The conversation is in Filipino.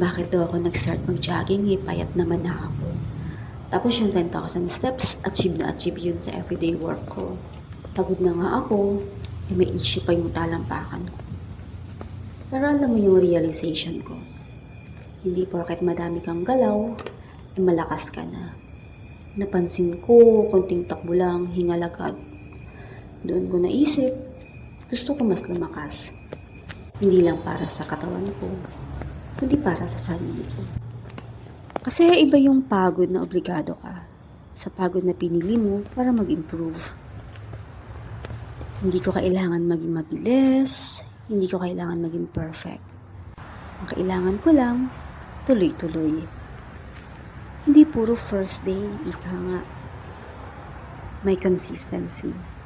Bakit daw ako nag-start mag-jogging, payat naman na ako. Tapos yung 10,000 steps, achieve na achieve yun sa everyday work ko. Pagod na nga ako, may issue pa yung talampakan ko. Pero alam mo yung realization ko, hindi porket madami kang galaw, malakas ka na. Napansin ko, konting takbo lang, hingal agad. Doon ko naisip, gusto ko mas lumakas. Hindi lang para sa katawan ko, kundi para sa sarili ko. Kasi iba yung pagod na obligado ka sa pagod na pinili mo para mag-improve. Hindi ko kailangan maging mabilis, hindi ko kailangan maging perfect. Ang kailangan ko lang, tuloy-tuloy. Hindi puro first day, ika nga. May consistency.